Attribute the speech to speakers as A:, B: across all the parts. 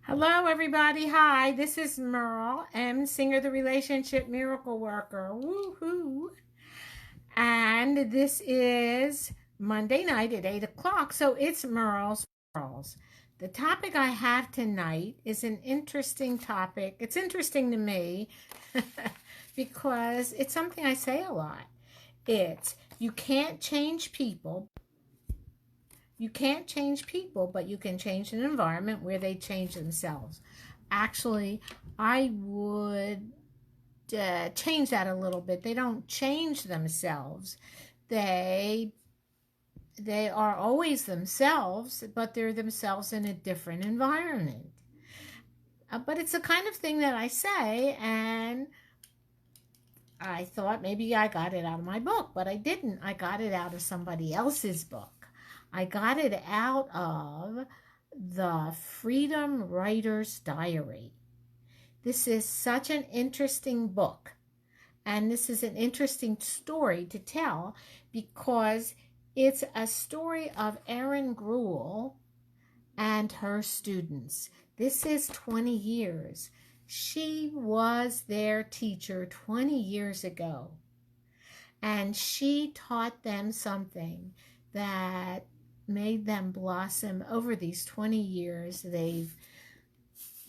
A: Hello, everybody. Hi, this is Merle, M. Singer, the Relationship Miracle Worker. Woohoo! And this is Monday night at 8 o'clock, so it's Merle's Pearls. The topic I have tonight is an interesting topic. It's interesting to me because it's something I say a lot. It's you can't change people. You can't change people, but you can change an environment where they change themselves. Actually, I would change that a little bit. They don't change themselves. They they are always themselves, but they're themselves in a different environment. But it's the kind of thing that I say, and I thought maybe I got it out of my book, but I didn't. I got it out of somebody else's book. I got it out of the Freedom Writer's Diary. This is such an interesting book, and this is an interesting story to tell because it's a story of Erin Gruwell and her students. This is 20 years. She was their teacher 20 years ago, and she taught them something that made them blossom over these 20 years. They've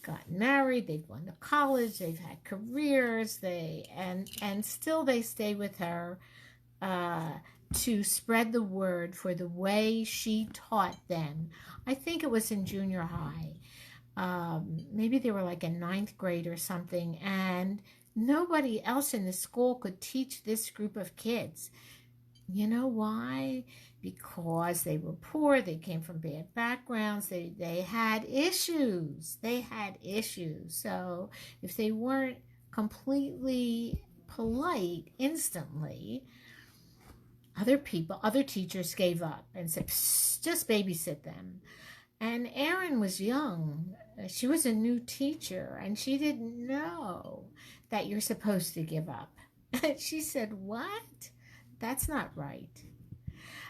A: gotten married, they've gone to college, they've had careers, and still they stay with her to spread the word for the way she taught them. I think it was in junior high. Maybe they were like in ninth grade or something, and nobody else in the school could teach this group of kids. You know why? Because they were poor, they came from bad backgrounds, they had issues. They had issues. So if they weren't completely polite instantly, other teachers gave up and said, just babysit them. And Erin was young. She was a new teacher, and she didn't know that you're supposed to give up. She said, what? That's not right.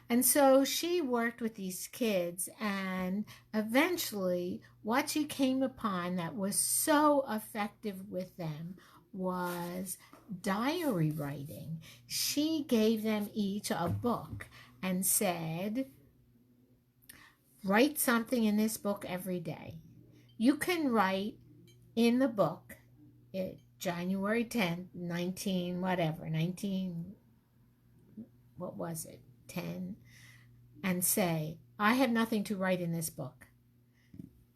A: And so she worked with these kids, and eventually what she came upon that was so effective with them was diary writing. She gave them each a book and said, write something in this book every day. You can write in the book, January 10th, 19, whatever, 19, what was it, 10, and say, I have nothing to write in this book.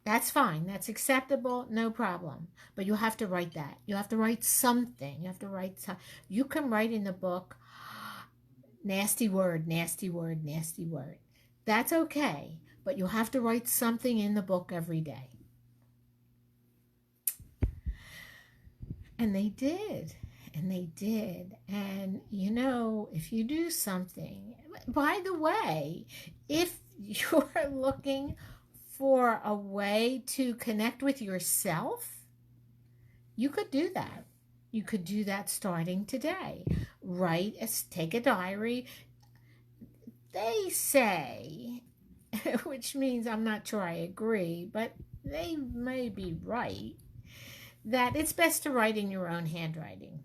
A: That's fine. That's acceptable. No problem. But you have to write that. You have to write something. You have to write some. You can write in the book, nasty word, nasty word, nasty word. That's okay. But you have to write something in the book every day. And they did. And they did. And you know, if you do something, by the way, if you're looking for a way to connect with yourself, you could do that. You could do that starting today. Take a diary. They say, which means I'm not sure I agree, but they may be right, that it's best to write in your own handwriting.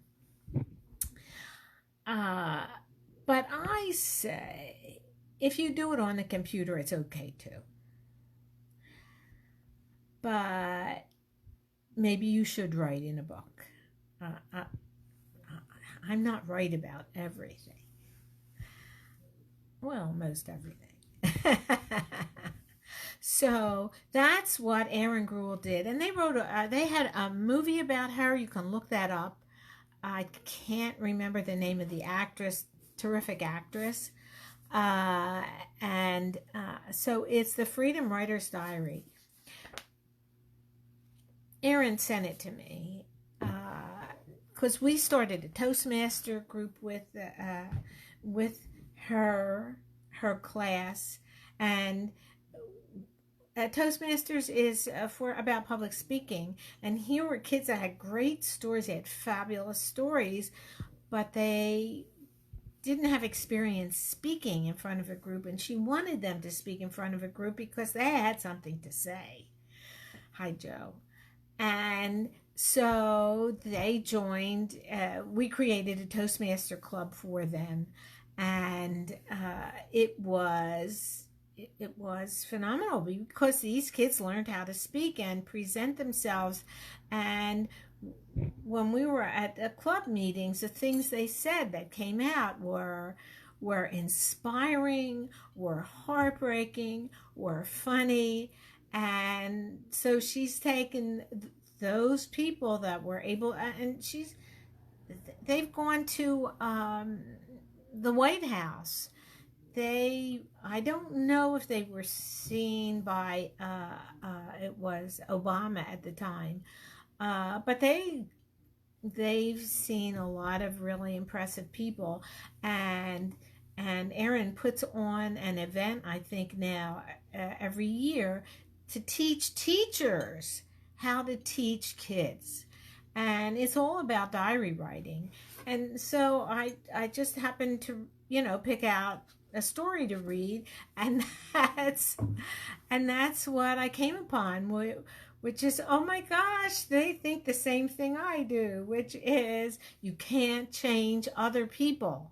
A: But I say, if you do it on the computer, it's okay too. But maybe you should write in a book. I'm not right about everything. Well, most everything. So that's what Erin Gruwell did, and they had a movie about her. You can look that up. I can't remember the name of the actress. Terrific actress. So it's the Freedom Writer's Diary. Erin sent it to me because we started a Toastmaster group with her class, and Toastmasters is for about public speaking, and here were kids that had great stories. They had fabulous stories, but they didn't have experience speaking in front of a group, and she wanted them to speak in front of a group because they had something to say. Hi, Joe. And so they joined, we created a Toastmaster club for them. And it was phenomenal because these kids learned how to speak and present themselves. And when we were at the club meetings, the things they said that came out were inspiring, were heartbreaking, were funny. And so she's taken those people that were able, and they've gone to the White House. I don't know if they were seen by it was Obama at the time, but they've seen a lot of really impressive people. And Erin puts on an event, I think now, every year to teach teachers how to teach kids. And it's all about diary writing. And so I just happened to, pick out a story to read, and that's what I came upon, which is, oh my gosh, they think the same thing I do, which is you can't change other people.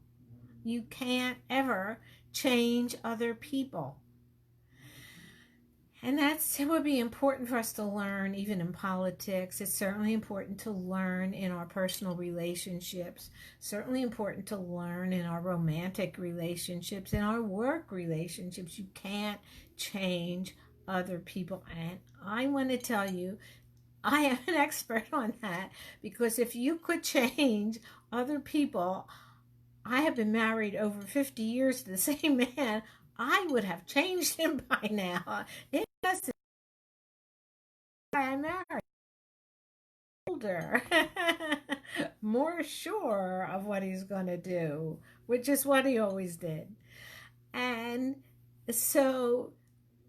A: You can't ever change other people. And that's it would be important for us to learn, even in politics. It's certainly important to learn in our personal relationships, certainly important to learn in our romantic relationships, in our work relationships. You can't change other people. And I want to tell you, I am an expert on that, because if you could change other people, I have been married over 50 years to the same man. I would have changed him by now. It doesn't. I married older, more sure of what he's going to do, which is what he always did. And so,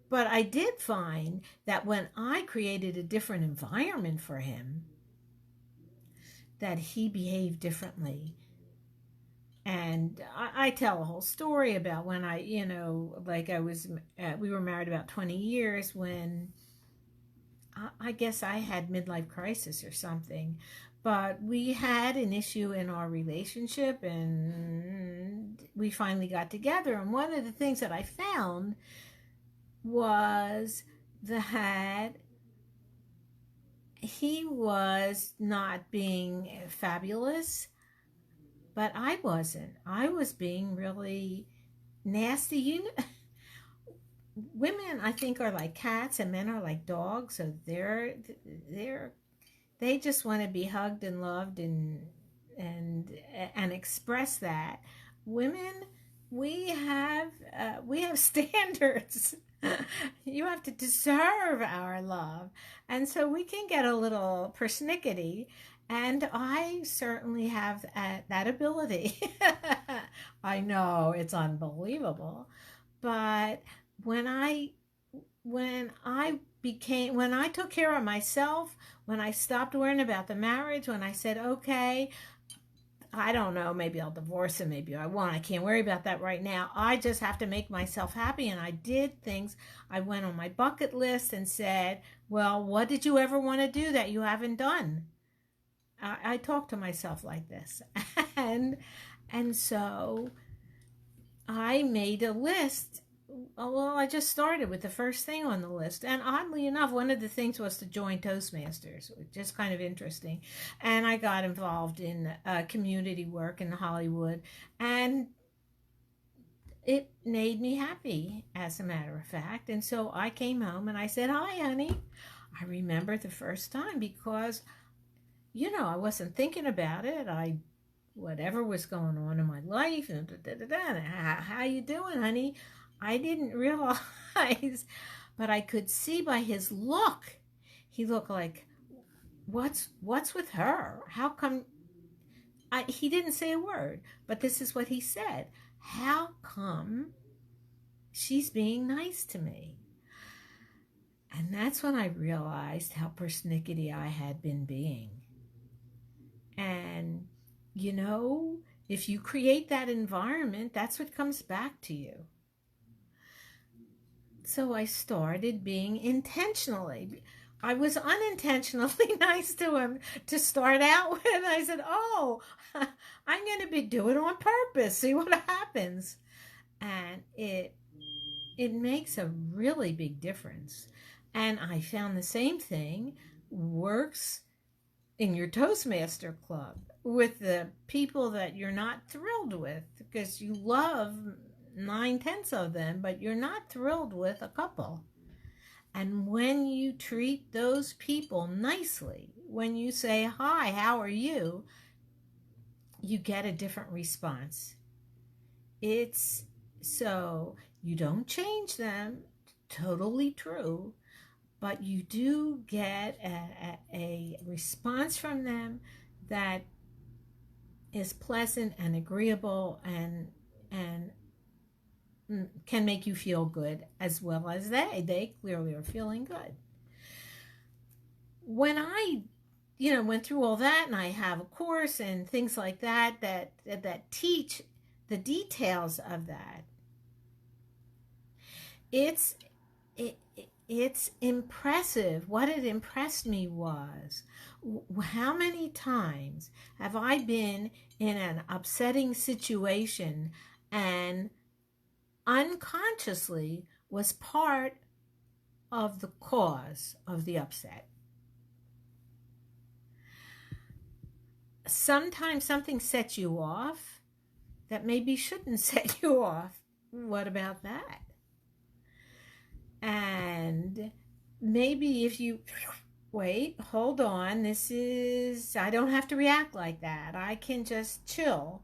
A: but I did find that when I created a different environment for him, that he behaved differently. And I tell a whole story about when we were married about 20 years when I guess I had midlife crisis or something. But we had an issue in our relationship, and we finally got together. And one of the things that I found was that he was not being fabulous, but I wasn't. I was being really nasty. Women, I think, are like cats, and men are like dogs. So they just want to be hugged and loved and express that. Women, we have standards. You have to deserve our love, and so we can get a little persnickety. And I certainly have that ability. I know it's unbelievable, but when I when I took care of myself, when I stopped worrying about the marriage, when I said, okay, I don't know, maybe I'll divorce him, maybe I won't. I can't worry about that right now. I just have to make myself happy. And I did things. I went on my bucket list and said, well, what did you ever want to do that you haven't done? I talk to myself like this. and so I made a list. Well, I just started with the first thing on the list. And oddly enough, one of the things was to join Toastmasters, just kind of interesting. And I got involved in community work in Hollywood. And it made me happy, as a matter of fact. And so I came home and I said, hi, honey. I remember the first time because, I wasn't thinking about it. Whatever was going on in my life, and how you doing, honey? I didn't realize, but I could see by his look. He looked like, what's with her? How come? He didn't say a word, but this is what he said. How come she's being nice to me? And that's when I realized how persnickety I had been being. And, if you create that environment, that's what comes back to you. So I started being intentionally. I was unintentionally nice to him to start out with. I said, oh, I'm going to be doing it on purpose. See what happens. And it makes a really big difference. And I found the same thing works in your Toastmaster club with the people that you're not thrilled with, because you love 9/10 of them, but you're not thrilled with a couple. And when you treat those people nicely, when you say, hi, how are you? You get a different response. It's so you don't change them, totally true, but you do get a response from them that is pleasant and agreeable and can make you feel good, as well as they clearly are feeling good. When I went through all that, and I have a course and things like that teach the details of that, it's impressive. What it impressed me was how many times have I been in an upsetting situation and unconsciously was part of the cause of the upset. Sometimes something sets you off that maybe shouldn't set you off. What about that? And maybe if you wait, hold on, I don't have to react like that. I can just chill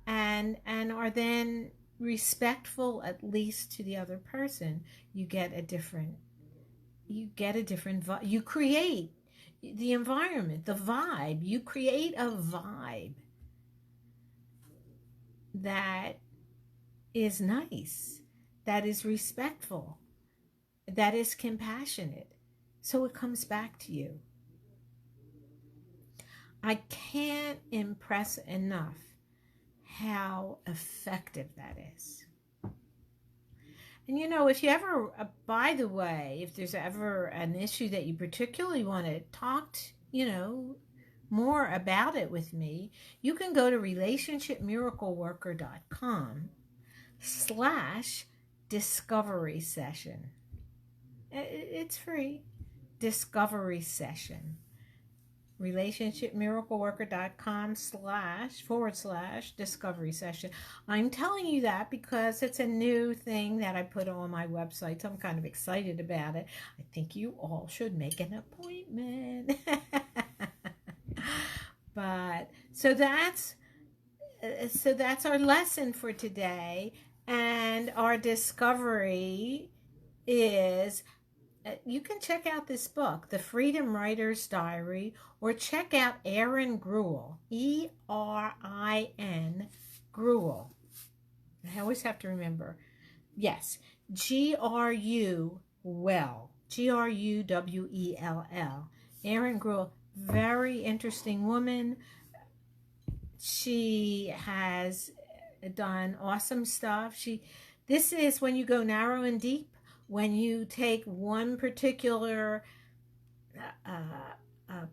A: and are then respectful, at least to the other person. You get a different vibe. You create the environment, the vibe. You create a vibe that is nice, that is respectful, that is compassionate. So it comes back to you. I can't impress enough how effective that is. And if you ever, by the way, if there's ever an issue that you particularly want to talk more about it with me, you can go to relationshipmiracleworker.com/discovery session. It's free. Discovery session. relationshipmiracleworker.com//discovery session. I'm telling you that because it's a new thing that I put on my website, so I'm kind of excited about it. I think you all should make an appointment. But so that's our lesson for today, and our discovery is you can check out this book, The Freedom Writer's Diary, or check out Erin Gruwell, ERIN Gruwell. I always have to remember. Yes, GRUWELL, GRUWELL. Erin Gruwell, very interesting woman. She has done awesome stuff. This is when you go narrow and deep. When you take one particular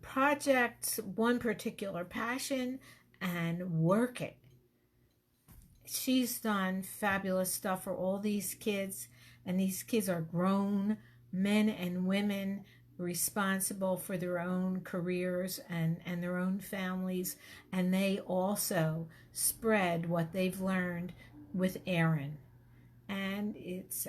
A: project, one particular passion, and work it. She's done fabulous stuff for all these kids, and these kids are grown men and women responsible for their own careers and their own families, and they also spread what they've learned with Erin. And it's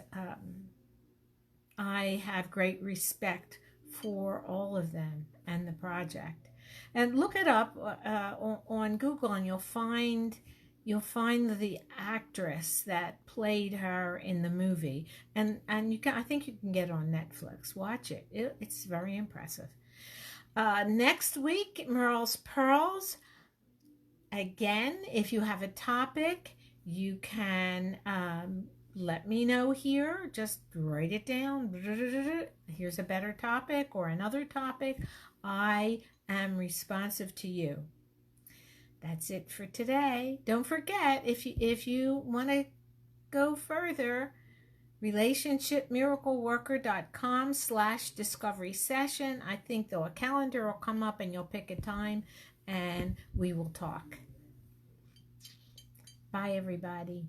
A: I have great respect for all of them and the project. And look it up on Google, and you'll find the actress that played her in the movie. And I think you can get it on Netflix. Watch it. It's very impressive. Next week, Merle's Pearls. Again, if you have a topic, you can let me know here. Just write it down. Here's a better topic or another topic. I am responsive to you. That's it for today. Don't forget, if you want to go further, relationshipmiracleworker.com/discovery session. I think though a calendar will come up and you'll pick a time and we will talk. Bye, everybody.